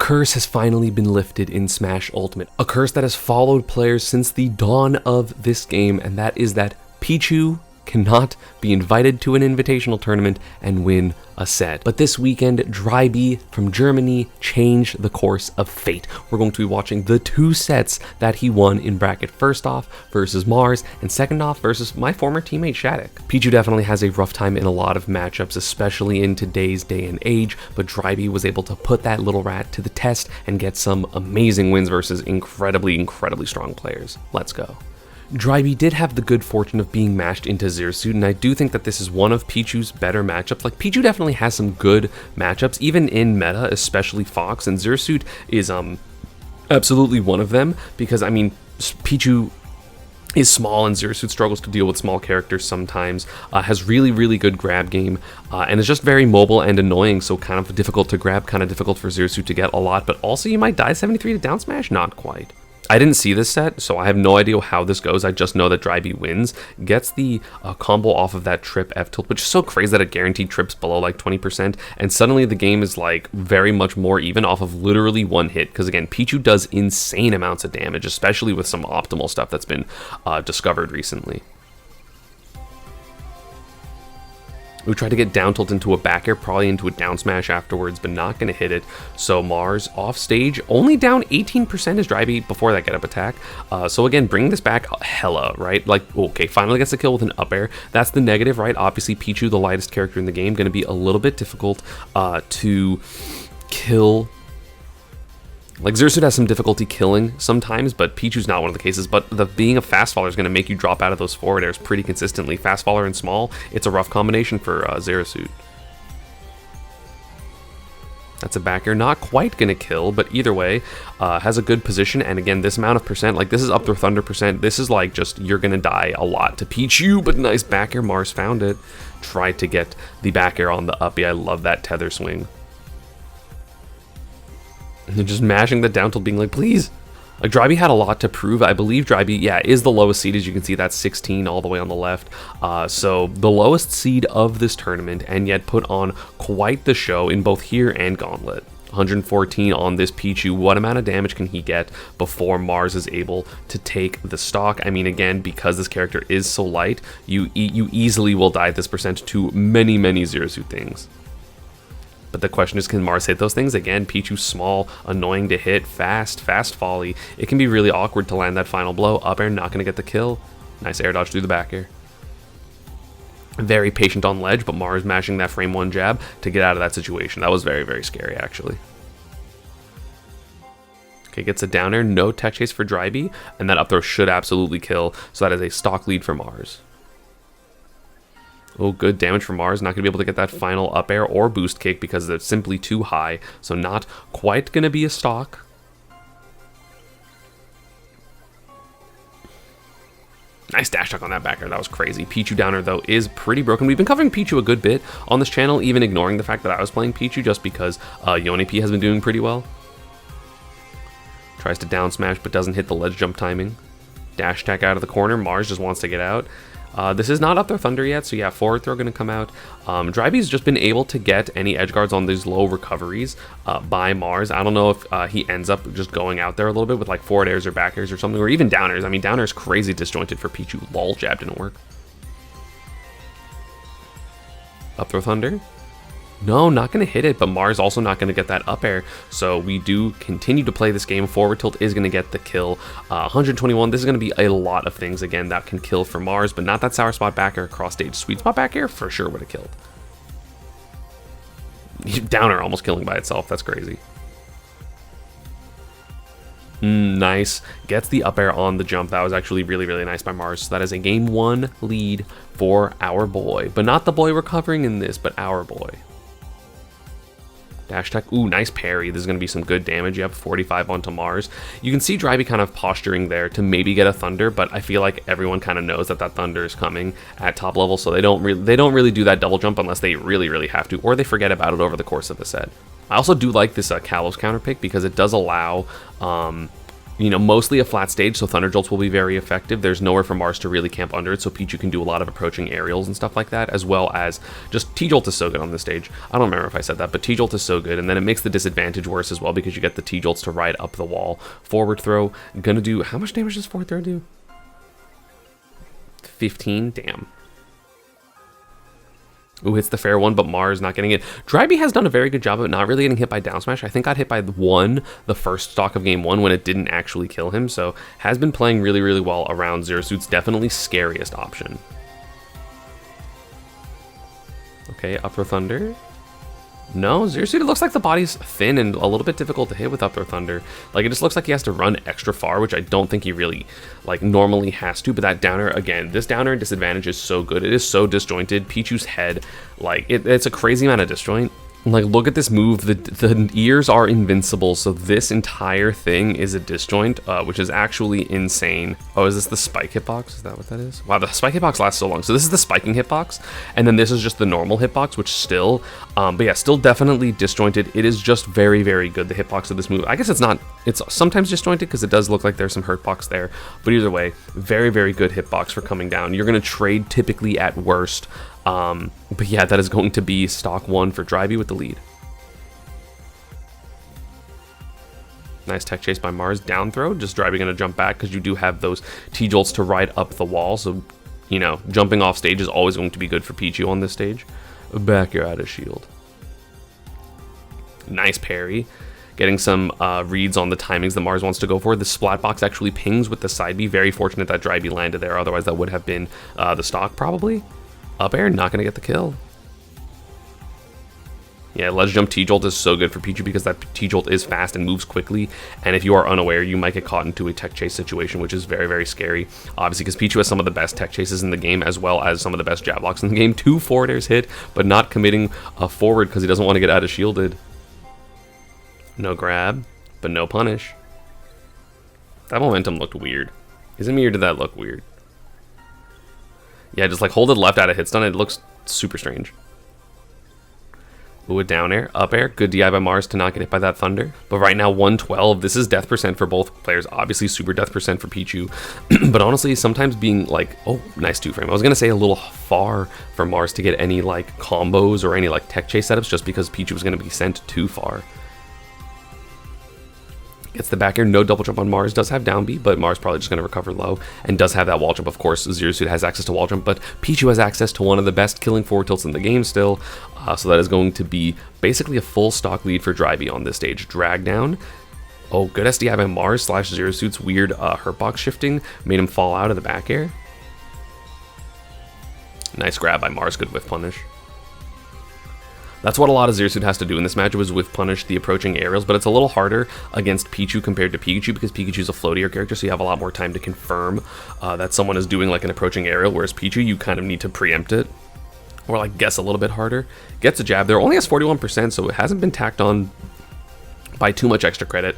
curse has finally been lifted in Smash Ultimate. A curse that has followed players since the dawn of this game, and that is that Pichu cannot be invited to an invitational tournament and win a set. But this weekend, Drybie from Germany changed the course of fate. We're going to be watching the 2 sets that he won in bracket. First off versus Mars, and second off versus my former teammate Shattuck. Pichu definitely has a rough time in a lot of matchups, especially in today's day and age, but Drybie was able to put that little rat to the test and get some amazing wins versus incredibly strong players. Let's go. Drybie did have the good fortune of being matched into Zersuit, and I do think that this is one of Pichu's better matchups. Like, Pichu definitely has some good matchups, even in meta, especially Fox, and Zersuit is absolutely one of them, because, I mean, Pichu is small, and Zersuit struggles to deal with small characters sometimes, has really good grab game, and is just very mobile and annoying, so kind of difficult to grab, kind of difficult for Zersuit to get a lot, but also you might die 73 to down smash? Not quite. I didn't see this set, so I have no idea how this goes. I just know that Drybie wins, gets the combo off of that trip F tilt, which is so crazy that it guaranteed trips below like 20%, and suddenly the game is like very much more even off of literally one hit, because again, Pichu does insane amounts of damage, especially with some optimal stuff that's been discovered recently. We tried to get down tilt into a back air, probably into a down smash afterwards, but not going to hit it. So Mars off stage, only down 18% is Drybie before that get up attack. So again, bringing this back hella, right? Like, okay, finally gets the kill with an up air. That's the negative, right? Obviously, Pichu, the lightest character in the game, going to be a little bit difficult to kill. Like, Zersuit has some difficulty killing sometimes, but Pichu's not one of the cases. But being a fast faller is going to make you drop out of those forward airs pretty consistently. Fast faller and small, it's a rough combination for Zersuit. That's a back air, not quite going to kill, but either way, has a good position. And again, this amount of percent, like this is up to thunder percent. This is like just, you're going to die a lot to Pichu, but nice back air. Mars found it. Tried to get the back air on the uppy. I love that tether swing. And they're just mashing the down tilt, being like, please. Like, Drybie had a lot to prove. I believe Drybie, yeah, is the lowest seed. As you can see, that's 16 all the way on the left. So the lowest seed of this tournament, and yet put on quite the show in both here and Gauntlet. 114 on this Pichu. What amount of damage can he get before Mars is able to take the stock? I mean, again, because this character is so light, you easily will die at this percent to many Zersuit things. But the question is, can Mars hit those things? Again, Pichu small, annoying to hit, fast folly. It can be really awkward to land that final blow. Up air, not going to get the kill. Nice air dodge through the back air. Very patient on ledge, but Mars mashing that frame 1 jab to get out of that situation. That was very scary, actually. Okay, gets a down air, no tech chase for Drybie, and that up throw should absolutely kill. So that is a stock lead for Mars. Oh, good damage from Mars. Not going to be able to get that final up air or boost kick because it's simply too high. So not quite going to be a stock. Nice dash tuck on that back air. That was crazy. Pichu downer, though, is pretty broken. We've been covering Pichu a good bit on this channel, even ignoring the fact that I was playing Pichu just because Yoni P has been doing pretty well. Tries to down smash, but doesn't hit the ledge jump timing. Dash attack out of the corner. Mars just wants to get out. This is not up their thunder yet, so yeah, forward throw going to come out. Drybie's just been able to get any edge guards on these low recoveries by Mars. I don't know if he ends up just going out there a little bit with like forward airs or back airs or something, or even down airs. I mean, down air's crazy disjointed for Pichu. Lol, jab didn't work. Up throw thunder. No, not going to hit it, but Mars also not going to get that up air, so we do continue to play this game. Forward tilt is going to get the kill. 121, this is going to be a lot of things, again, that can kill for Mars, but not that sour spot back air across stage. Sweet spot back air for sure would have killed. Downer almost killing by itself, that's crazy. Nice. Gets the up air on the jump. That was actually really nice by Mars. So that is a game 1 lead for our boy, but not the boy we're covering in this, but our boy. Dash attack. Ooh, nice parry. This is going to be some good damage. You have 45 onto Mars. You can see Drybie kind of posturing there to maybe get a thunder, but I feel like everyone kind of knows that that thunder is coming at top level, so they don't really do that double jump unless they really have to, or they forget about it over the course of the set. I also do like this Kalos counter pick because it does allow you know, mostly a flat stage, so Thunder Jolts will be very effective. There's nowhere for Mars to really camp under it, so Pichu can do a lot of approaching aerials and stuff like that, as well as just T-Jolt is so good on this stage. I don't remember if I said that, but T-Jolt is so good, and then it makes the disadvantage worse as well because you get the T-Jolts to ride up the wall. Forward throw, gonna do, how much damage does forward throw do? 15? Damn. Ooh, hits the fair one, but Mars not getting it. Drybie has done a very good job of not really getting hit by down smash. I think got hit by the first stock of game 1 when it didn't actually kill him, so has been playing really, really well around Zero Suit's definitely scariest option. Okay, up throw Thunder. No, Zero Suit, it looks like the body's thin and a little bit difficult to hit with up throw Thunder. Like, it just looks like he has to run extra far, which I don't think he really, like, normally has to. But that downer, again, this downer and disadvantage is so good. It is so disjointed. Pichu's head, like, it's a crazy amount of disjoint. Like, look at this move. The ears are invincible, so this entire thing is a disjoint, which is actually insane. Oh, is this the spike hitbox? Is that what that is? Wow, the spike hitbox lasts so long. So this is the spiking hitbox, and then this is just the normal hitbox, which still, but yeah, still definitely disjointed. It is just very, very good, the hitbox of this move. I guess it's not, it's sometimes disjointed because it does look like there's some hurtbox there, but either way, very, very good hitbox for coming down. You're going to trade typically at worst. But yeah, that is going to be stock 1 for Drybie with the lead. Nice tech chase by Mars. Down throw, just Drybie going to jump back because you do have those T-Jolts to ride up the wall. So, you know, jumping off stage is always going to be good for Pichu on this stage. Back air out of shield. Nice parry. Getting some reads on the timings that Mars wants to go for. The splat box actually pings with the side B. Very fortunate that Drybie landed there. Otherwise, that would have been the stock probably. Up air, not going to get the kill. Yeah, ledge jump T-Jolt is so good for Pichu because that T-Jolt is fast and moves quickly, and if you are unaware, you might get caught into a tech chase situation, which is very, very scary. Obviously, because Pichu has some of the best tech chases in the game, as well as some of the best jab blocks in the game. 2 forward airs hit, but not committing a forward because he doesn't want to get out of shielded. No grab, but no punish. That momentum looked weird. Isn't me or did that look weird? Yeah, just like hold it left out of hit stun, it looks super strange. Ooh, a down air, up air, good DI by Mars to not get hit by that Thunder. But right now, 112, this is death percent for both players. Obviously, super death percent for Pichu. But honestly, sometimes being like, oh, nice 2-frame. I was going to say a little far for Mars to get any like combos or any like tech chase setups just because Pichu was going to be sent too far. Gets the back air, no double jump on Mars, does have down B, but Mars probably just going to recover low, and does have that wall jump. Of course, Zero Suit has access to wall jump, but Pichu has access to one of the best killing forward tilts in the game still, so that is going to be basically a full stock lead for Drybie on this stage. Drag down. Oh, good SDI by Mars / Zero Suit's weird hurtbox shifting made him fall out of the back air. Nice grab by Mars, good whiff punish. That's what a lot of Zero Suit has to do in this matchup is whiff punish the approaching aerials, but it's a little harder against Pichu compared to Pikachu because Pikachu's a floatier character, so you have a lot more time to confirm that someone is doing like an approaching aerial, whereas Pichu, you kind of need to preempt it, or like guess a little bit harder. Gets a jab there, only has 41%, so it hasn't been tacked on by too much extra credit.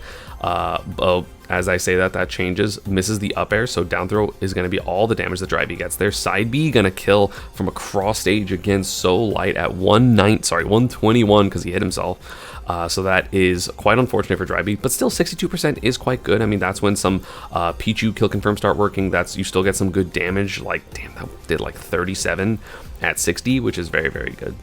As I say that changes. Misses the up air, so down throw is going to be all the damage that Drybie gets there. Side B going to kill from across stage again, so light at 121 because he hit himself. So that is quite unfortunate for Drybie, but still 62% is quite good. I mean, that's when some Pichu kill confirm start working. That's, you still get some good damage. Like, damn, that did like 37 at 60, which is very, very good.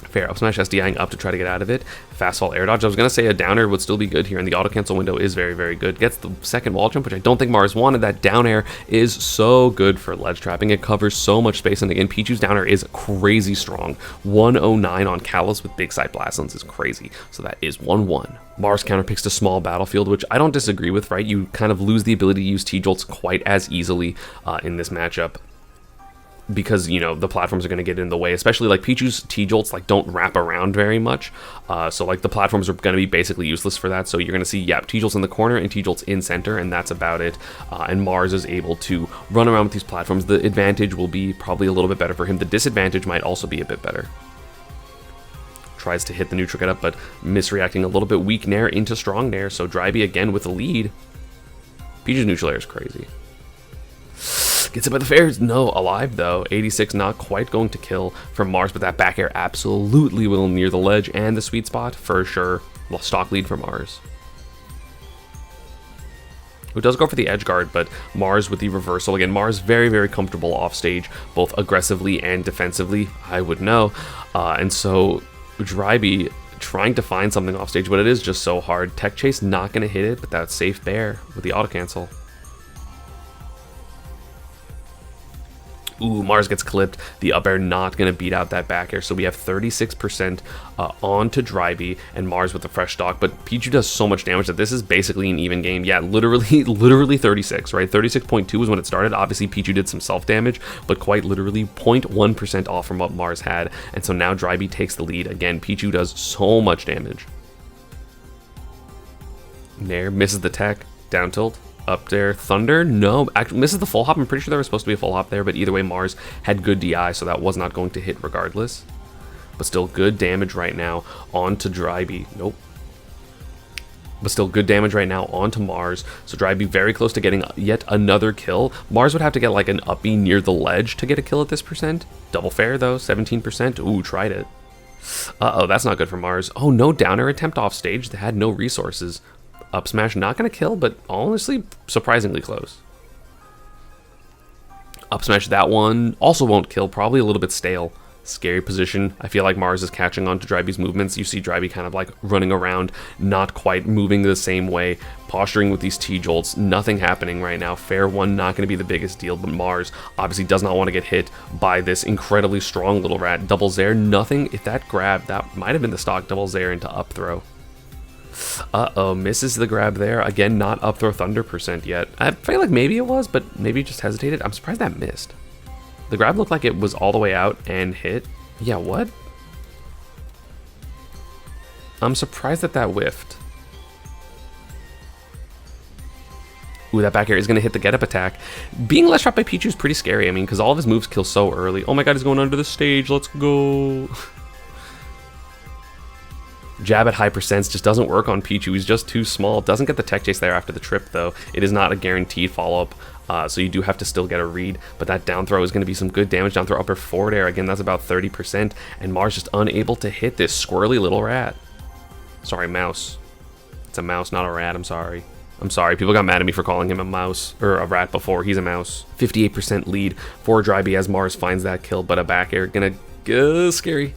Fair up smash, SDIing up to try to get out of it. Fast fall air dodge. I was going to say a downer would still be good here, and the auto cancel window is very, very good. Gets the second wall jump, which I don't think Mars wanted. That down air is so good for ledge trapping. It covers so much space, and again, Pichu's down air is crazy strong. 109 on Callus with big side blast zones is crazy. So that is 1-1. Mars counterpicks to small battlefield, which I don't disagree with, right? You kind of lose the ability to use T-Jolts quite as easily in this matchup, because, you know, the platforms are going to get in the way, especially like Pichu's T-Jolts like don't wrap around very much, so like the platforms are going to be basically useless for that. So you're going to see, yeah, T-Jolts in the corner and T-Jolts in center, and that's about it. And Mars is able to run around with these platforms. The advantage will be probably a little bit better for him. The disadvantage might also be a bit better. Tries to hit the neutral get up, but misreacting a little bit. Weak nair into strong nair, so Drybie again with the lead. Pichu's neutral air is crazy. Gets it by the fairs. No, alive though. 86, not quite going to kill from Mars, but that back air absolutely will near the ledge and the sweet spot for sure. Stock lead for Mars. who does go for the edge guard, but Mars with the reversal. Again, Mars very, very comfortable off stage, both aggressively and defensively, I would know. And so Drybie trying to find something off stage, but it is just so hard. Tech Chase not going to hit it, but that's safe bear with the auto cancel. Ooh, Mars gets clipped. The up air not going to beat out that back air. So we have 36% onto Drybie and Mars with the fresh stock. But Pichu does so much damage that this is basically an even game. Yeah, literally 36, right? 36.2 was when it started. Obviously, Pichu did some self-damage, but quite literally 0.1% off from what Mars had. And so now Drybie takes the lead. Again, Pichu does so much damage. Nair misses the tech. Down tilt. Up there, Thunder, no, actually misses the full hop. I'm pretty sure there was supposed to be a full hop there, but either way, Mars had good DI, so that was not going to hit regardless. But still good damage right now onto Drybie. Nope. But still good damage right now onto Mars. So Drybie very close to getting yet another kill. Mars would have to get like an uppie near the ledge to get a kill at this percent. Double fair though, 17%. Ooh, tried it. Uh-oh, that's not good for Mars. Oh, no downer attempt off stage. They had no resources. Up smash, not going to kill, but honestly, surprisingly close. Up smash, that one also won't kill, probably a little bit stale. Scary position. I feel like Mars is catching on to Drybie's movements. You see Drybie kind of like running around, not quite moving the same way, posturing with these T-jolts. Nothing happening right now. Fair one, not going to be the biggest deal, but Mars obviously does not want to get hit by this incredibly strong little rat. Double Zair, nothing. If that grab, that might have been the stock double Zair into up throw. Uh-oh, misses the grab there. Again, not up throw Thunder percent yet. I feel like maybe it was, but maybe just hesitated. I'm surprised that missed. The grab looked like it was all the way out and hit. Yeah, what? I'm surprised that that whiffed. Ooh, that back air is going to hit the get-up attack. Being less shot by Pichu is pretty scary, I mean, because all of his moves kill so early. Oh my god, he's going under the stage. Let's go. Jab at high percents just doesn't work on Pichu. He's just too small. Doesn't get the tech chase there after the trip, though. It is not a guaranteed follow-up, so you do have to still get a read. But that down throw is going to be some good damage. Down throw upper forward air. Again, that's about 30%. And Mars just unable to hit this squirrely little rat. Sorry, mouse. It's a mouse, not a rat. I'm sorry. I'm sorry. People got mad at me for calling him a mouse, or a rat before. He's a mouse. 58% lead for Drybie as Mars finds that kill, but a back air going to go scary.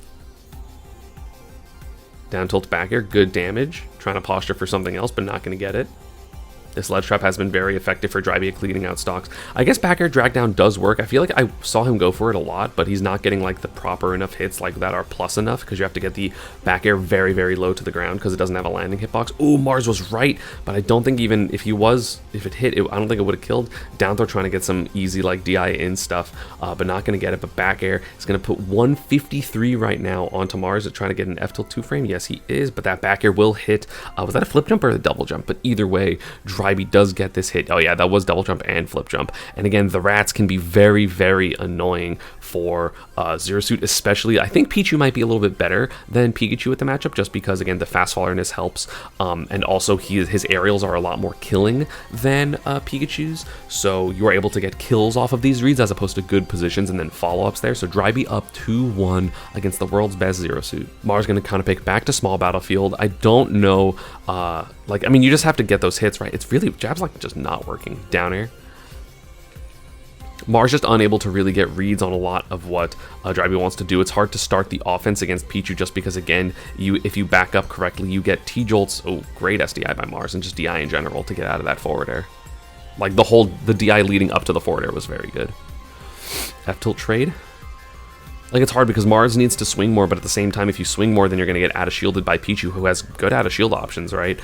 Down tilt back air, good damage. Trying to posture for something else, but not going to get it. This ledge trap has been very effective for Drybie at cleaning out stocks. I guess back air drag down does work. I feel like I saw him go for it a lot, but he's not getting like the proper enough hits like that are plus enough, because you have to get the back air very, very low to the ground because it doesn't have a landing hitbox. Ooh, Mars was right, but I don't think even if it hit, I don't think it would have killed. Down throw trying to get some easy like DI in stuff, but not going to get it. But back air is going to put 153 right now onto Mars. Trying to get an F tilt 2 frame. Yes, he is, but that back air will hit. Was that a flip jump or a double jump? But either way, Drybie does get this hit. Oh yeah, that was double jump and flip jump. And again, the rats can be very, very annoying for Zero Suit, especially. I think Pichu might be a little bit better than Pikachu at the matchup, just because again the fast fallerness helps, and also his aerials are a lot more killing than Pikachu's, so you are able to get kills off of these reads as opposed to good positions and then follow-ups there. So Drybie up 2-1 against the world's best Zero Suit. Mars going to kind of pick back to small battlefield. I don't know, like, I mean, you just have to get those hits, right? It's really, jab's like just not working. Down air. Mars just unable to really get reads on a lot of what Drybie wants to do. It's hard to start the offense against Pichu just because, again, if you back up correctly, you get T-jolts. Oh, great SDI by Mars, and just DI in general to get out of that forward air. Like, the DI leading up to the forward air was very good. F-tilt trade. Like, it's hard because Mars needs to swing more, but at the same time, if you swing more, then you're going to get out-of-shielded by Pichu, who has good out-of-shield options, right?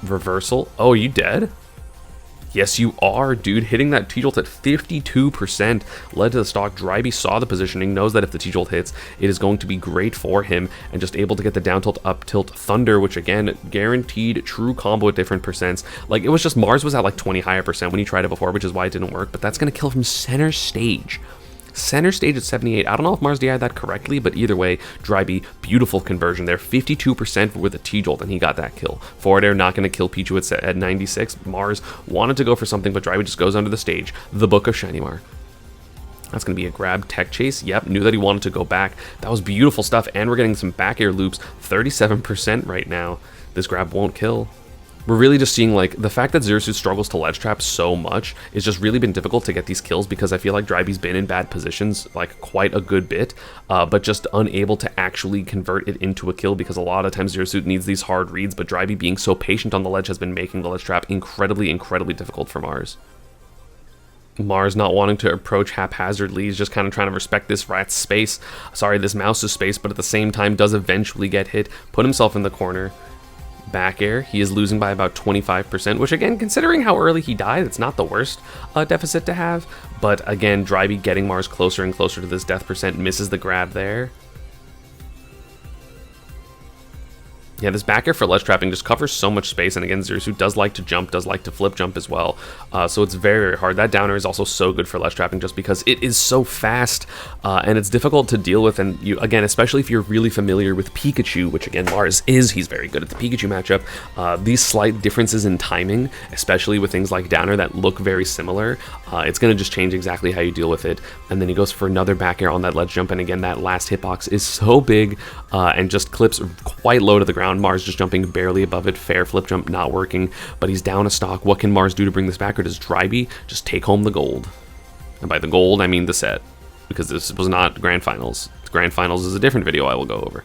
Reversal. Oh, are you dead? Yes, you are, dude. Hitting that T-jolt at 52% led to the stock. Drybie saw the positioning, knows that if the T-jolt hits, it is going to be great for him, and just able to get the down tilt, up tilt, Thunder, which again, guaranteed true combo at different percents. Like, it was just Mars was at like 20 higher percent when he tried it before, which is why it didn't work, but that's going to kill from center stage. Center stage at 78. I don't know if Mars DI'd that correctly, but either way, Drybie, beautiful conversion there. 52% with a T-jolt, and he got that kill. Forward air not going to kill Pichu at 96. Mars wanted to go for something, but Drybie just goes under the stage. The Book of Shiny Mark. That's going to be a grab tech chase. Yep, knew that he wanted to go back. That was beautiful stuff, and we're getting some back air loops. 37% right now. This grab won't kill. we're really just seeing like the fact that Zero Suit struggles to ledge trap so much is just really been difficult to get these kills, because I feel like Drybie's been in bad positions like quite a good bit, but just unable to actually convert it into a kill, because a lot of times Zero Suit needs these hard reads, but Drybie being so patient on the ledge has been making the ledge trap incredibly difficult for Mars. Mars not wanting to approach haphazardly, he's just kind of trying to respect this rat's space, this mouse's space, but at the same time does eventually get hit, put himself in the corner. Back air, he is losing by about 25%, which again, considering how early he died, it's not the worst deficit to have, but again, Drybie getting Mars closer and closer to this death percent, misses the grab there. Yeah, this back air for ledge trapping just covers so much space, and again, Zero Suit does like to jump, does like to flip jump as well, so it's very hard. That downer is also so good for ledge trapping just because it is so fast, and it's difficult to deal with, and you, again, especially if you're really familiar with Pichu, which again, Mars is, he's very good at the Pikachu matchup, these slight differences in timing, especially with things like downer that look very similar, it's going to just change exactly how you deal with it. And then he goes for another back air on that ledge jump, and again, that last hitbox is so big, and just clips quite low to the ground. Mars just jumping barely above it, fair flip jump not working, but he's down a stock. What can Mars do to bring this back, or does Drybie just take home the gold? And by the gold, I mean the set, because this was not Grand Finals. Grand Finals is a different video I will go over.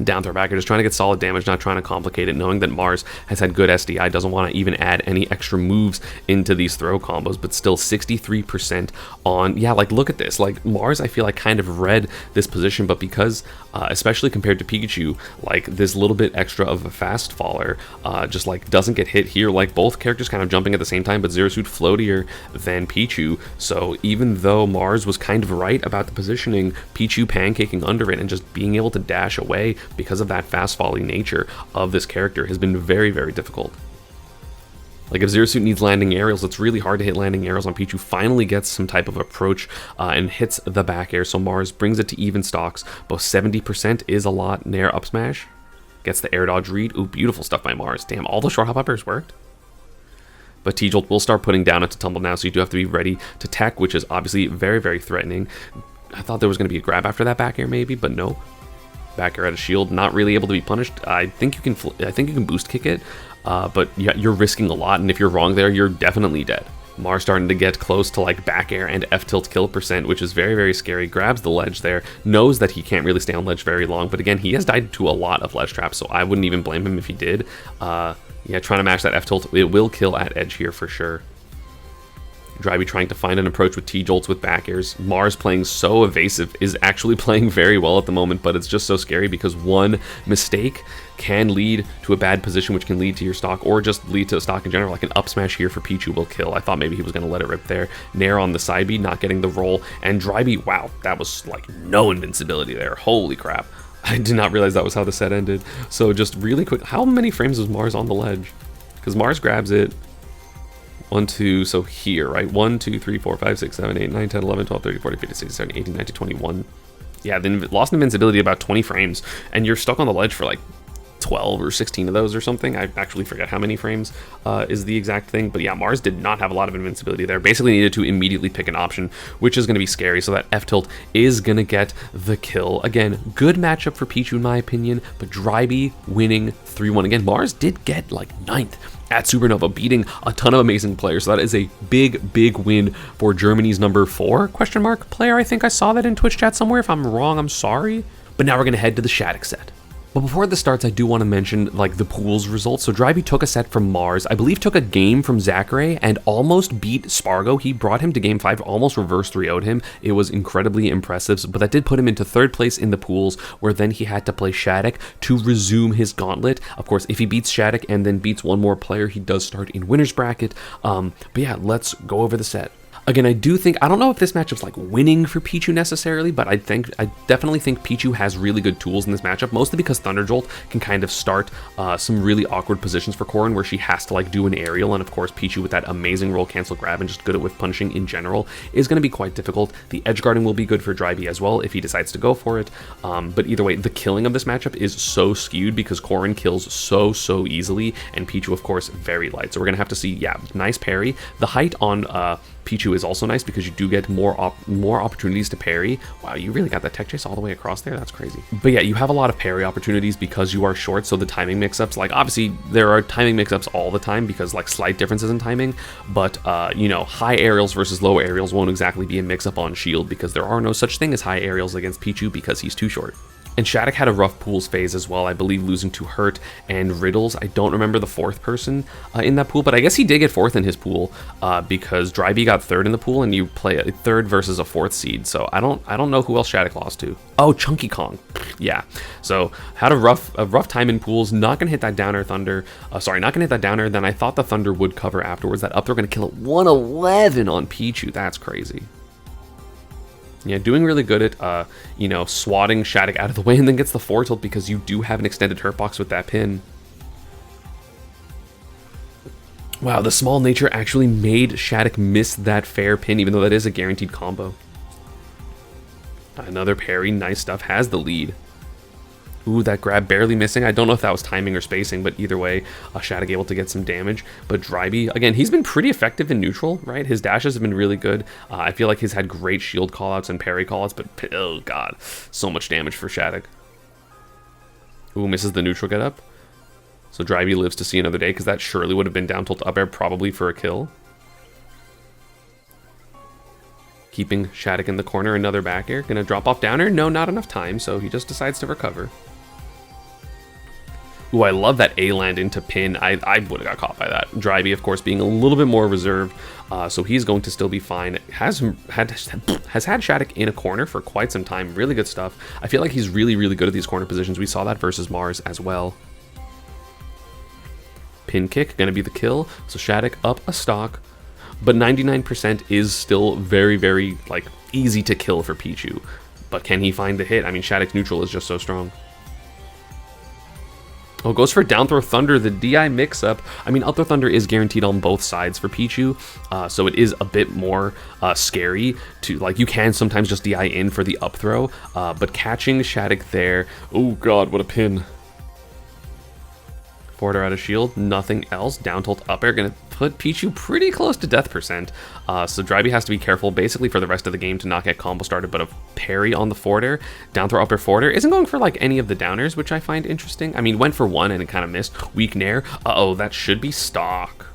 Down throw backer, just trying to get solid damage, not trying to complicate it, knowing that Mars has had good SDI, doesn't want to even add any extra moves into these throw combos, but still 63% on, yeah, like look at this, like Mars I feel like kind of read this position, but because, especially compared to Pikachu, like this little bit extra of a fast faller, just like doesn't get hit here, like both characters kind of jumping at the same time, but Zero Suit floatier than Pichu, so even though Mars was kind of right about the positioning, Pichu pancaking under it and just being able to dash away because of that fast falling nature of this character has been very difficult. Like if Zero Suit needs landing aerials, it's really hard to hit landing aerials on Pichu. Finally gets some type of approach and hits the back air, so Mars brings it to even stocks. Both 70% is a lot. Nair up smash, gets the air dodge read. Ooh, beautiful stuff by Mars. Damn, all the short hop uppers worked. But T-Jolt will start putting down into tumble now, so you do have to be ready to tech, which is obviously very threatening. I thought there was going to be a grab after that back air maybe, but no. Back air at a shield, not really able to be punished. I think you can boost kick it, but yeah, you're risking a lot, and if you're wrong there, you're definitely dead. Mars starting to get close to like back air and F tilt kill percent, which is very scary. Grabs the ledge there, knows that he can't really stay on ledge very long, but again, he has died to a lot of ledge traps, so I wouldn't even blame him if he did. Yeah, trying to match that F tilt, it will kill at edge here for sure. Drybie trying to find an approach with T-Jolts with back airs. Mars playing so evasive, is actually playing very well at the moment, but it's just so scary because one mistake can lead to a bad position, which can lead to your stock, or just lead to a stock in general. Like an up smash here for Pichu will kill. I thought maybe he was going to let it rip there. Nair on the side B, not getting the roll, and Drybie, wow, that was like no invincibility there. Holy crap. I did not realize that was how the set ended. So just really quick, how many frames was Mars on the ledge? Because Mars grabs it. 1, 2, so here, right? 1, 2, 3, 4, 5, 6, 7, 8, 9, 10, 11, 12, 13, 14, 15, 16, 17, 18, 19, 21. Yeah, then lost invincibility about 20 frames, and you're stuck on the ledge for like 12 or 16 of those or something. I actually forget how many frames is the exact thing, but yeah, Mars did not have a lot of invincibility there. Basically needed to immediately pick an option, which is going to be scary, so that F-tilt is going to get the kill. Again, good matchup for Pichu in my opinion, but Drybie winning 3-1. Again, Mars did get like 9th at Supernova, beating a ton of amazing players, so that is a big win for Germany's number 4 question mark player. I think I saw that in Twitch chat somewhere. If I'm wrong, I'm sorry. But now we're going to head to the Shattuck set. But before this starts, I do want to mention like the pools results. So Drybie took a set from Mars, I believe took a game from Zachary, and almost beat Spargo. He brought him to game 5, almost reverse 3-0'd him. It was incredibly impressive, but that did put him into 3rd place in the pools, where then he had to play Shattuck to resume his gauntlet. Of course, if he beats Shattuck and then beats one more player, he does start in winner's bracket. But yeah, let's go over the set. Again, I don't know if this matchup's like winning for Pichu necessarily, but I definitely think Pichu has really good tools in this matchup, mostly because Thunderjolt can kind of start some really awkward positions for Corrin where she has to like do an aerial, and of course Pichu with that amazing roll cancel grab and just good at whiff punishing in general is going to be quite difficult. The edge guarding will be good for Drybie as well if he decides to go for it, but either way, the killing of this matchup is so skewed because Corrin kills so easily, and Pichu of course very light, so we're going to have to see, yeah, nice parry. The height on Pichu is also nice because you do get more opportunities to parry. Wow, you really got that tech chase all the way across there. That's crazy. But yeah, you have a lot of parry opportunities because you are short, so the timing mix-ups, like obviously there are timing mix-ups all the time because like slight differences in timing, but you know, high aerials versus low aerials won't exactly be a mix-up on shield because there are no such thing as high aerials against Pichu because he's too short. And Shattuck had a rough pools phase as well, I believe, losing to Hurt and Riddles. I don't remember the fourth person in that pool, but I guess he did get fourth in his pool because Drybie got third in the pool, and you play a third versus a fourth seed. So I don't know who else Shattuck lost to. Oh, Chunky Kong. Yeah. So had a rough time in pools. Not gonna hit that downer Thunder. Sorry, not gonna hit that downer. Then I thought the Thunder would cover afterwards. That up throw gonna kill it 111 on Pichu. That's crazy. Yeah, doing really good at, you know, swatting Shattuck out of the way, and then gets the forward tilt because you do have an extended hurt box with that pin. Wow, the small nature actually made Shattuck miss that fair pin, even though that is a guaranteed combo. Another parry, nice stuff, has the lead. Ooh, that grab barely missing. I don't know if that was timing or spacing, but either way, Shattuck able to get some damage. But Drybie, again, he's been pretty effective in neutral, right? His dashes have been really good. I feel like he's had great shield callouts and parry callouts, but oh god, so much damage for Shattuck. Ooh, misses the neutral get up. So Drybie lives to see another day, because that surely would have been down tilt up air, probably for a kill. Keeping Shattuck in the corner, another back air. Gonna drop off downer? No, not enough time, so he just decides to recover. Ooh, I love that A land into pin. I would have got caught by that. Drybie, of course, being a little bit more reserved, so he's going to still be fine. Has had Shattuck in a corner for quite some time. Really good stuff. I feel like he's really, really good at these corner positions. We saw that versus Mars as well. Pin kick, gonna be the kill. So Shattuck up a stock, but 99% is still very, very like easy to kill for Pichu. But can he find the hit? I mean, Shattuck's neutral is just so strong. Oh, goes for down throw Thunder, the DI mix-up. I mean, up throw Thunder is guaranteed on both sides for Pichu, so it is a bit more scary to, like, you can sometimes just DI in for the up throw, but catching Shattuck there, oh god, what a pin. Forward air out of shield, nothing else. Down tilt up air, gonna put Pichu pretty close to death percent. So Drybie has to be careful basically for the rest of the game to not get combo started, but a parry on the forward air. Down throw up air forward air isn't going for like any of the downers, which I find interesting. I mean, went for one and it kind of missed. Weak nair. Uh-oh, that should be stock.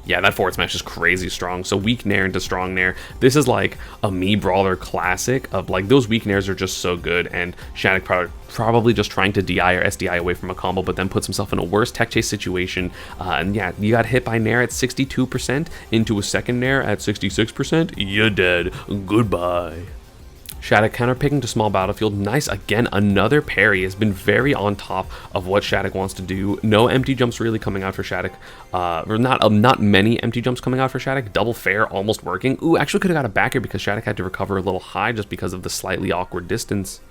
Yeah, that forward smash is crazy strong. So weak nair into strong nair. This is like a Mii Brawler classic of like, those weak nairs are just so good, and Shattuck probably just trying to DI or SDI away from a combo, but then puts himself in a worse tech chase situation. And yeah, you got hit by nair at 62% into a second nair at 66%. You're dead. Goodbye. Shattuck counter picking to small battlefield. Nice. Again, another parry. Has been very on top of what Shattuck wants to do. No empty jumps really coming out for Shattuck. Or not many empty jumps coming out for Shattuck. Double fair almost working. Ooh, actually could have got a back here because Shattuck had to recover a little high just because of the slightly awkward distance.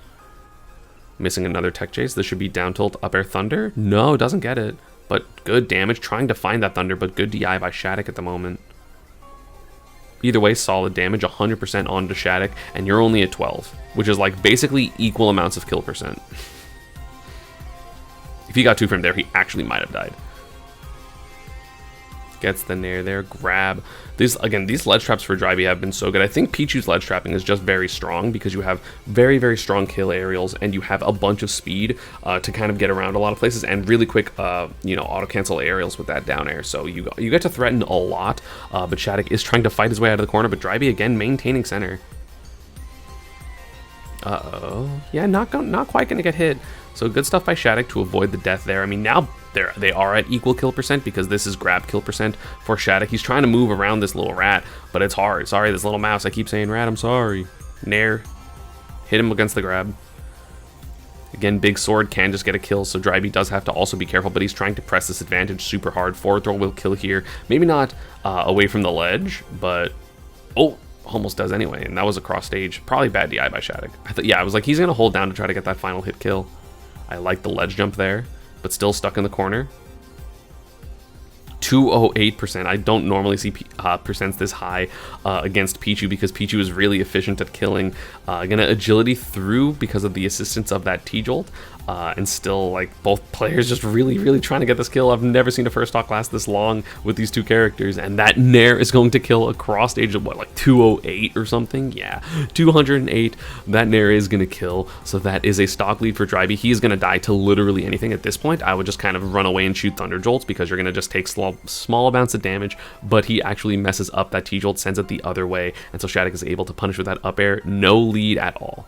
Missing another tech chase. This should be down tilt up air Thunder. No, doesn't get it. But good damage. Trying to find that Thunder, but good DI by Shattuck at the moment. Either way, solid damage, 100% onto Shattuck, and you're only at 12, which is like basically equal amounts of kill percent. If he got 2 from there, he actually might have died. Gets the nair there, grab. Again, these ledge traps for Drybie have been so good. I think Pichu's ledge trapping is just very strong because you have very, very strong kill aerials and you have a bunch of speed to kind of get around a lot of places, and really quick, you know, auto cancel aerials with that down air. So you get to threaten a lot, but Shattuck is trying to fight his way out of the corner, but Drybie again maintaining center. Uh-oh. Yeah, not quite gonna get hit. So good stuff by Shattuck to avoid the death there. I mean, now they are at equal kill percent because this is grab kill percent for Shattuck. He's trying to move around this little rat, but it's hard. Sorry, this little mouse. I keep saying rat, I'm sorry. Nair. Hit him against the grab. Again, big sword can just get a kill, so Drybie does have to also be careful, but he's trying to press this advantage super hard. Forward throw will kill here. Maybe not away from the ledge, but... oh! Almost does anyway, and that was across stage. Probably bad DI by Shattuck. Yeah, I was like, he's gonna hold down to try to get that final hit kill. I like the ledge jump there, but still stuck in the corner. 208%. I don't normally see percents this high against Pichu because Pichu is really efficient at killing. Gonna agility through because of the assistance of that T-Jolt. and still, like, both players just really trying to get this kill. I've never seen a first stock last this long with these two characters, and that Nair is going to kill across stage of what, like 208 or something? Yeah, 208. That Nair is going to kill, so that is a stock lead for Drybie. He is going to die to literally anything at this point. I would just kind of run away and shoot Thunder Jolts because you're going to just take small amounts of damage, but he actually messes up that T-Jolt, sends it the other way, and so Shattuck is able to punish with that up air. No lead at all.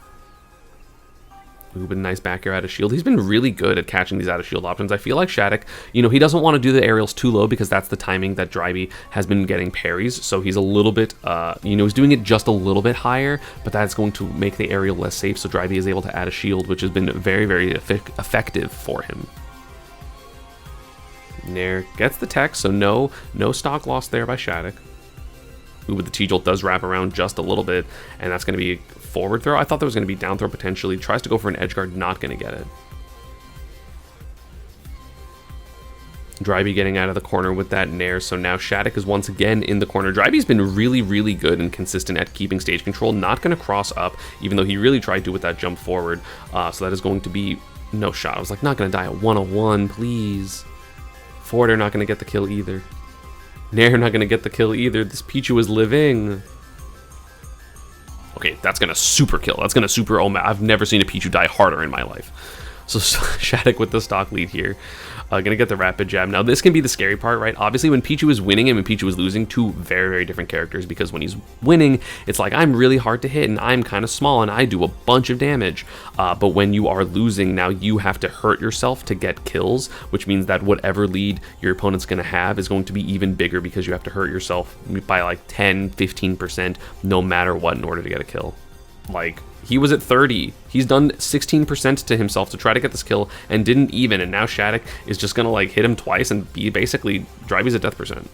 Ooh, but nice back air out of shield. He's been really good at catching these out of shield options. I feel like Shattuck, you know, he doesn't want to do the aerials too low because that's the timing that Drybie has been getting parries. So he's a little bit, you know, he's doing it just a little bit higher, but that's going to make the aerial less safe. So Drybie is able to add a shield, which has been very effective for him. Nair gets the tech, so no stock loss there by Shattuck. Ooh, but the T-Jolt does wrap around just a little bit, and that's going to be forward throw. I thought there was going to be down throw potentially. Tries to go for an edge guard, not going to get it. Drybie getting out of the corner with that Nair, so now Shattuck is once again in the corner. Drybie's been really good and consistent at keeping stage control. Not going to cross up, even though he really tried to with that jump forward. So that is going to be no shot. I was like, not going to die at 101, please. Forward air not going to get the kill either. Nair not going to get the kill either. This Pichu is living. Okay, that's going to super kill. That's going to super... Oh, man, I've never seen a Pichu die harder in my life. So Shattuck with the stock lead here. Gonna get the rapid jab. Now this can be the scary part, right? Obviously when Pichu is winning and when Pichu is losing, two very different characters, because when he's winning, it's like, I'm really hard to hit and I'm kind of small and I do a bunch of damage. But when you are losing, now you have to hurt yourself to get kills, which means that whatever lead your opponent's gonna have is going to be even bigger because you have to hurt yourself by like 10, 15% no matter what in order to get a kill. Like, he was at 30. He's done 16% to himself to try to get this kill and didn't even. And now Shattuck is just going to like hit him twice and be basically Drybie's at death percent.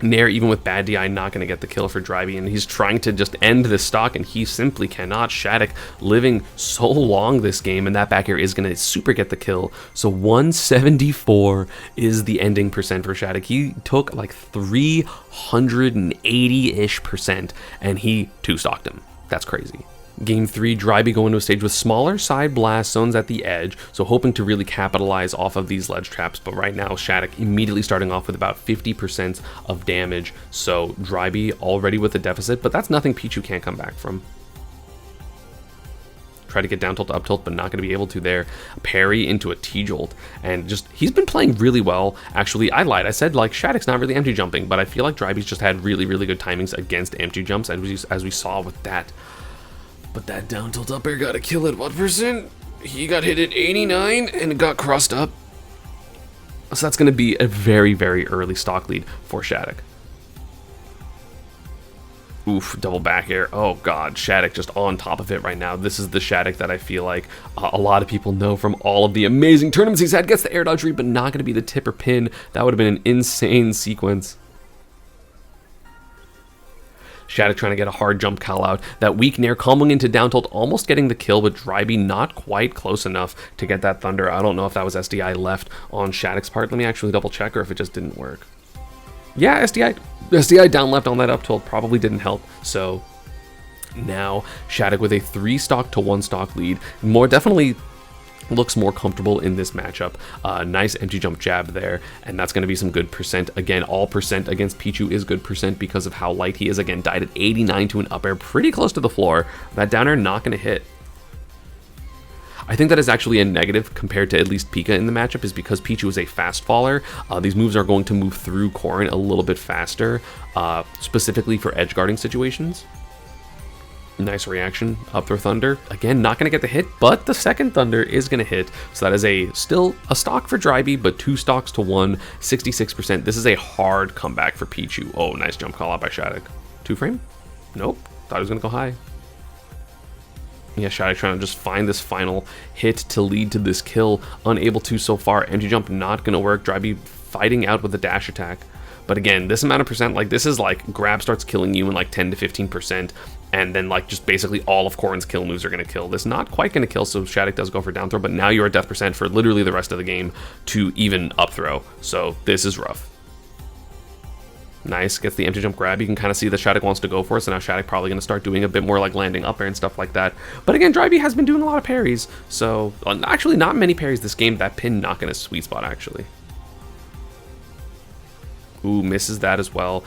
Nair, even with bad DI, not going to get the kill for Drybie, and he's trying to just end this stock, and he simply cannot. Shattuck living so long this game, and that back air is going to super get the kill. So 174 is the ending percent for Shattuck. He took like 380-ish percent, and he two-stocked him. That's crazy. Game 3, Drybie going to a stage with smaller side blast zones at the edge, so hoping to really capitalize off of these ledge traps, but right now Shattuck immediately starting off with about 50% of damage, so Drybie already with a deficit, but that's nothing Pichu can't come back from. Try to get down tilt to up tilt, but not going to be able to there. Parry into a T-Jolt, and just, he's been playing really well. Actually, I lied. I said, like, Shattuck's not really empty jumping, but I feel like Drybie's just had really good timings against empty jumps, as we saw with that. But that down tilt up air got a kill at what percent? He got hit at 89 and it got crossed up. So that's going to be a very early stock lead for Shattuck. Oof, double back air. Oh god, Shattuck just on top of it right now. This is the Shattuck that I feel like a lot of people know from all of the amazing tournaments he's had. Gets the air dodge read, but not going to be the tip or pin. That would have been an insane sequence. Shattuck trying to get a hard jump call out. That weak Nair comboing into down tilt, almost getting the kill, but Drybie not quite close enough to get that Thunder. I don't know if that was SDI left on Shattuck's part. Let me actually double check, or if it just didn't work. Yeah, SDI down left on that up tilt probably didn't help. So now Shattuck with a 3 stock to 1 stock lead. More definitely looks more comfortable in this matchup. Nice empty jump jab there, and that's going to be some good percent. Again, all percent against Pichu is good percent because of how light he is. Again, died at 89 to an up air, pretty close to the floor. That down air not going to hit. I think that is actually a negative compared to at least Pika in the matchup, is because Pichu is a fast faller. These moves are going to move through Corrin a little bit faster, specifically for edge guarding situations. Nice reaction, up throw Thunder. Again, not going to get the hit, but the second Thunder is going to hit. So that is still a stock for Drybie, but 2 stocks to 1, 66%. This is a hard comeback for Pichu. Oh, nice jump call out by Shattuck. 2 frame? Nope. Thought he was going to go high. Yeah, Shattuck trying to just find this final hit to lead to this kill. Unable to so far. Empty jump not going to work. Drybie fighting out with the dash attack. But again, this amount of percent, like, this is like grab starts killing you in like 10 to 15%, and then like just basically all of Corrin's kill moves are going to kill. This not quite going to kill, so Shattuck does go for down throw, but now you're at death percent for literally the rest of the game to even up throw. So this is rough. Nice, gets the empty jump grab. You can kind of see that Shattuck wants to go for it, so now Shattuck probably going to start doing a bit more like landing up air and stuff like that. But again, Drybie has been doing a lot of parries, so actually not many parries this game. That pin not going to sweet spot, actually. Ooh, misses that as well.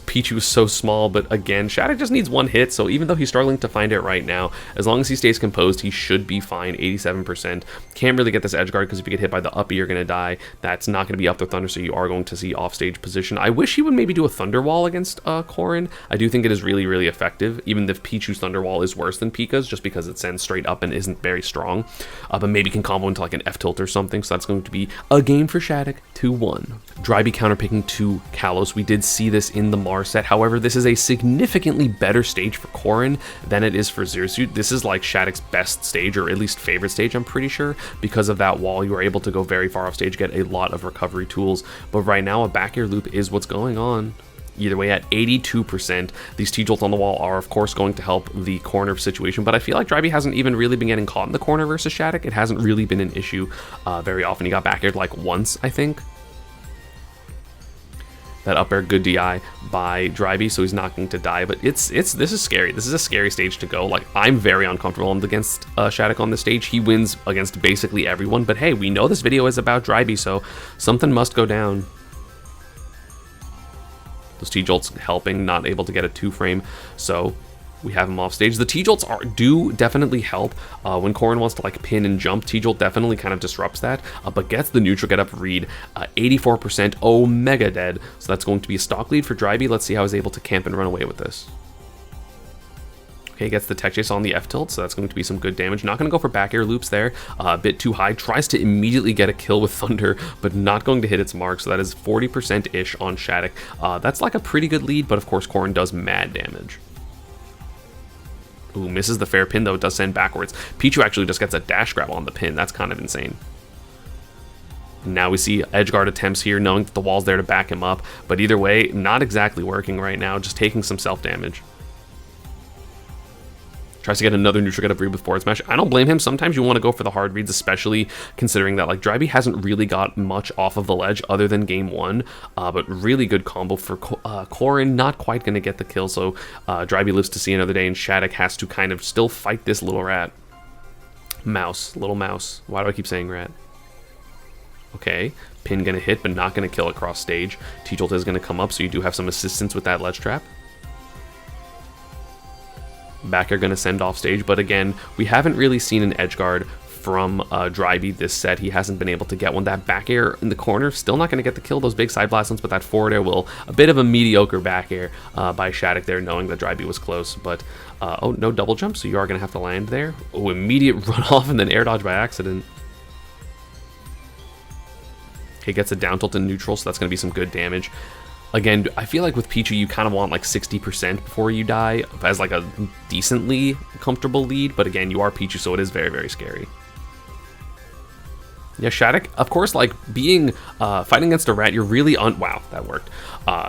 Pichu is so small, but again, Shattuck just needs one hit, so even though he's struggling to find it right now, as long as he stays composed, he should be fine. 87%. Can't really get this edge guard, because if you get hit by the uppy, you're going to die. That's not going to be up the thunder, so you are going to see offstage position. I wish he would maybe do a thunder wall against Corrin. I do think it is really, really effective, even if Pichu's thunder wall is worse than Pika's, just because it sends straight up and isn't very strong. But maybe can combo into like an F tilt or something, so that's going to be a game for Shattuck, 2-1. Drybie counterpicking to Kalos. We did see this in the Mars set. However, this is a significantly better stage for Corrin than it is for Zersuit. This is like Shattuck's best stage, or at least favorite stage, I'm pretty sure. Because of that wall, you are able to go very far off stage, get a lot of recovery tools. But right now, a back air loop is what's going on. Either way, at 82%, these T-jolts on the wall are, of course, going to help the corner situation, but I feel like Drybie hasn't even really been getting caught in the corner versus Shattuck. It hasn't really been an issue very often. He got back aired like once, I think. That up air, good DI by Drybie, so he's not going to die, but this is scary. This is a scary stage to go. Like, I'm very uncomfortable against Shattuck on this stage. He wins against basically everyone, but hey, we know this video is about Drybie, so something must go down. Those T-jolts helping, not able to get a 2-frame, so we have him off stage. The T-jolts do definitely help when Corrin wants to like pin and jump. T-jolt definitely kind of disrupts that, but gets the neutral get up read. 84% Omega dead, so that's going to be a stock lead for Drybie. Let's see how he's able to camp and run away with this. Okay, gets the tech chase on the F tilt, so that's going to be some good damage. Not going to go for back air loops there, a bit too high. Tries to immediately get a kill with Thunder, but not going to hit its mark, so that is 40%-ish on Shattuck. That's like a pretty good lead, but of course Corrin does mad damage. Ooh, misses the fair pin, though. It does send backwards. Pichu actually just gets a dash grab on the pin. That's kind of insane. Now we see edge guard attempts here, knowing that the wall's there to back him up, but either way, not exactly working right now, just taking some self-damage. Tries to get another neutral get up read with forward smash. I don't blame him. Sometimes you want to go for the hard reads, especially considering that like Drybie hasn't really got much off of the ledge other than game one. But really good combo for Corrin. Not quite going to get the kill, so Drybie lives to see another day, and Shattuck has to kind of still fight this little rat. Little mouse. Why do I keep saying rat? Okay, pin gonna hit, but not gonna kill across stage. T-jolt is gonna come up, so you do have some assistance with that ledge trap. Back air going to send off stage, but again, we haven't really seen an edge guard from Drybie this set. He hasn't been able to get one. That back air in the corner, still not going to get the kill. Those big side blast ones, but that forward air will. A bit of a mediocre back air by Shattuck there, knowing that Drybie was close, but oh, no double jump, so you are going to have to land there. Oh, immediate run off and then air dodge by accident. Okay, gets a down tilt in neutral, so that's going to be some good damage. Again, I feel like with Pichu, you kind of want like 60% before you die as like a decently comfortable lead. But again, you are Pichu, so it is very, very scary. Yeah, Shattuck, of course, like being fighting against a rat, you're really wow, that worked.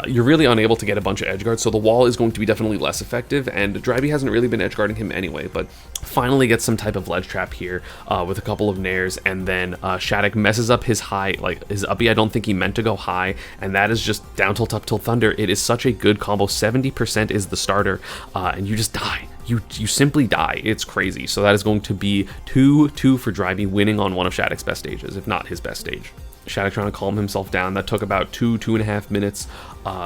You're really unable to get a bunch of edge guards, so the wall is going to be definitely less effective, and Drybie hasn't really been edge guarding him anyway, but finally gets some type of ledge trap here with a couple of nairs, and then Shattuck messes up his high, like his uppy. I don't think he meant to go high, and that is just down tilt, up tilt, thunder. It is such a good combo. 70% is the starter, and you just die. You simply die. It's crazy. So that is going to be 2-2 for Drybie, winning on one of Shattuck's best stages, if not his best stage. Shattuck trying to calm himself down. That took about 2.5 minutes.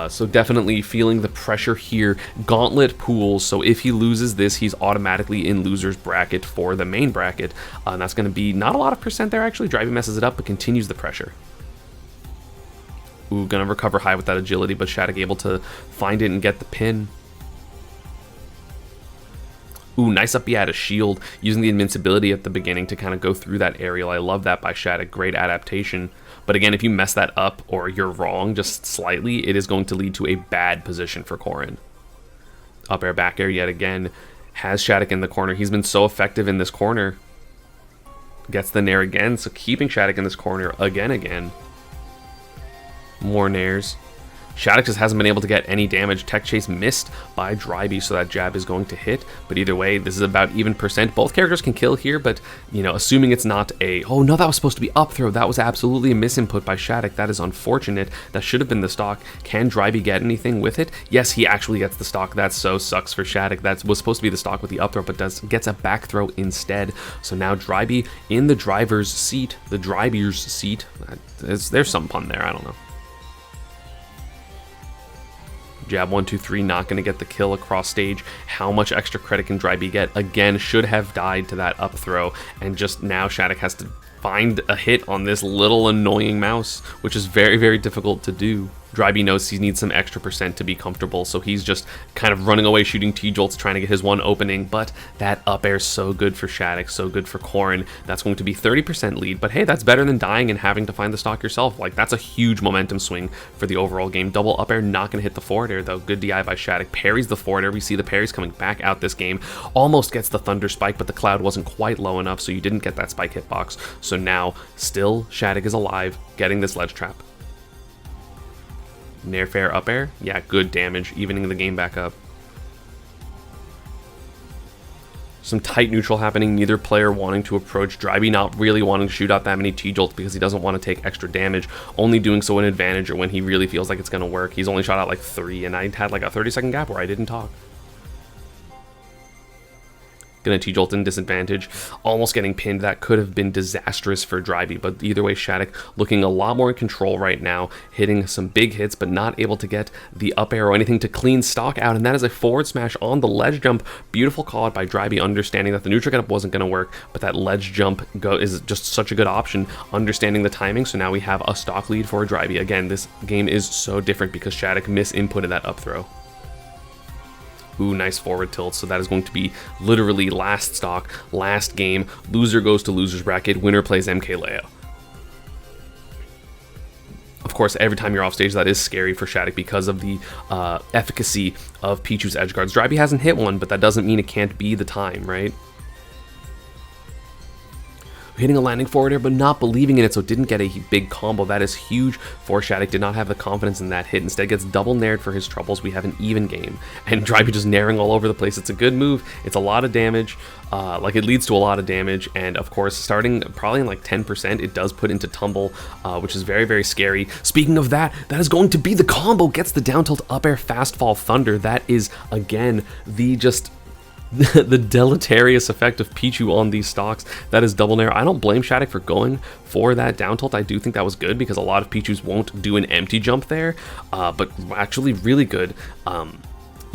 So definitely feeling the pressure here. Gauntlet pools. So if he loses this, he's automatically in loser's bracket for the main bracket. And that's going to be not a lot of percent there, actually. Drybie messes it up, but continues the pressure. Ooh, gonna recover high with that agility, but Shattuck able to find it and get the pin. Ooh, nice up out of shield, using the invincibility at the beginning to kind of go through that aerial. I love that by Shattuck. Great adaptation. But again, if you mess that up or you're wrong just slightly, it is going to lead to a bad position for Corrin. Up air, back air yet again. Has Shattuck in the corner. He's been so effective in this corner. Gets the nair again, so keeping Shattuck in this corner again. More nairs. Shattuck just hasn't been able to get any damage. Tech Chase missed by Drybie, so that jab is going to hit. But either way, this is about even percent. Both characters can kill here, but, you know, assuming it's not a... Oh, no, that was supposed to be up throw. That was absolutely a misinput by Shattuck. That is unfortunate. That should have been the stock. Can Drybie get anything with it? Yes, he actually gets the stock. That so sucks for Shattuck. That was supposed to be the stock with the up throw, but gets a back throw instead. So now Drybie in the driver's seat, the Drybie's seat. There's some pun there, I don't know. Jab 1, 2, 3, not going to get the kill across stage. How much extra credit can Drybie get? Again, should have died to that up throw, and just now Shattuck has to find a hit on this little annoying mouse, which is very, very difficult to do. Drybie knows he needs some extra percent to be comfortable, so he's just kind of running away, shooting T-Jolts, trying to get his one opening, but that up air is so good for Shattuck, so good for Corrin. That's going to be 30% lead, but hey, that's better than dying and having to find the stock yourself. Like, that's a huge momentum swing for the overall game. Double up air, not going to hit the forward air, though. Good DI by Shattuck. Parries the forward air. We see the parries coming back out this game. Almost gets the Thunder Spike, but the cloud wasn't quite low enough, so you didn't get that spike hitbox. So now, still, Shattuck is alive, getting this ledge trap. Nair fair up air, yeah, good damage, evening the game back up. Some tight neutral happening, neither player wanting to approach. Drybie not really wanting to shoot out that many T-Jolts because he doesn't want to take extra damage, only doing so in advantage or when he really feels like it's going to work. He's only shot out like 3, and I had like a 30-second gap where I didn't talk. Gonna T-Jolt in disadvantage, almost getting pinned. That could have been disastrous for Drybie, but either way, Shattuck looking a lot more in control right now, hitting some big hits, but not able to get the up air or anything to clean stock out, and that is a forward smash on the ledge jump. Beautiful call out by Drybie, understanding that the neutral get up wasn't gonna work, but that ledge jump is just such a good option, understanding the timing, so now we have a stock lead for Drybie. Again, this game is so different because Shattuck misinputted that up throw. Ooh, nice forward tilt. So that is going to be literally last stock, last game. Loser goes to loser's bracket. Winner plays MK Leo. Of course, every time you're off stage, that is scary for Shattuck because of the efficacy of Pichu's edge guards. Drybie hasn't hit one, but that doesn't mean it can't be the time, right? Hitting a landing forward air, but not believing in it, so didn't get a big combo. That is huge for Shattuck. Did not have the confidence in that hit. Instead gets double nared for his troubles. We have an even game. And Drybie just naring all over the place. It's a good move. It's a lot of damage. Like, it leads to a lot of damage. And, of course, starting probably in, like, 10%, it does put into tumble, which is very, very scary. Speaking of that, that is going to be the combo. Gets the down tilt up air fast fall thunder. That is, again, the just... the deleterious effect of Pichu on these stocks. That is double nair. I don't blame Shattuck for going for that down tilt. I do think that was good because a lot of Pichus won't do an empty jump there, but actually really good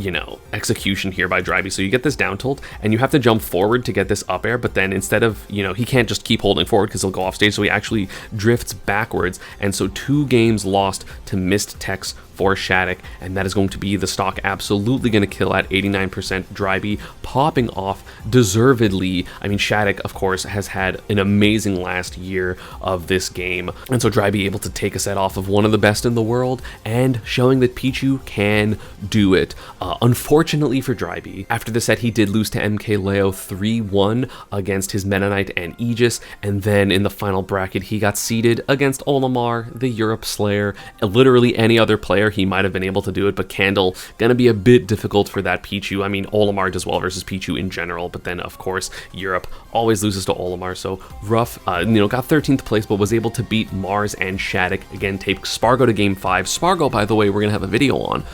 you know, execution here by Drybie. So you get this down tilt and you have to jump forward to get this up air, but then instead of, you know, he can't just keep holding forward because he'll go off stage, so he actually drifts backwards, and so 2 games lost to missed techs for Shattuck, and that is going to be the stock absolutely going to kill at 89%. Drybie popping off deservedly. I mean, Shattuck, of course, has had an amazing last year of this game, and so Drybie able to take a set off of one of the best in the world and showing that Pichu can do it. Unfortunately for Drybie, after the set he did lose to MK Leo 3-1 against his Meta Knight and Aegis, and then in the final bracket he got seeded against Olimar, the Europe Slayer. Literally any other player he might have been able to do it, but Candle gonna be a bit difficult for that Pichu. I mean, Olimar does well versus Pichu in general, but then of course Europe always loses to Olimar, so rough. You know, got 13th place, but was able to beat Mars and Shattuck. Again, take Spargo to game 5. Spargo, by the way, we're gonna have a video on,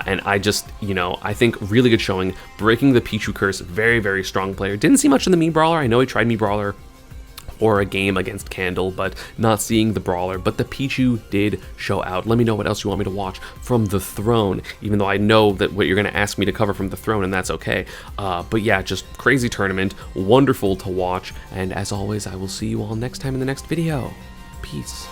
and I just, you know, I think really good showing, breaking the Pichu curse. Very, very strong player. Didn't see much in the Mii Brawler. I know he tried Mii Brawler or a game against Candle, but not seeing the Brawler, but the Pichu did show out. Let me know what else you want me to watch from the Throne, even though I know that what you're going to ask me to cover from the Throne, and that's okay. But yeah, just crazy tournament, wonderful to watch, and as always, I will see you all next time in the next video. Peace.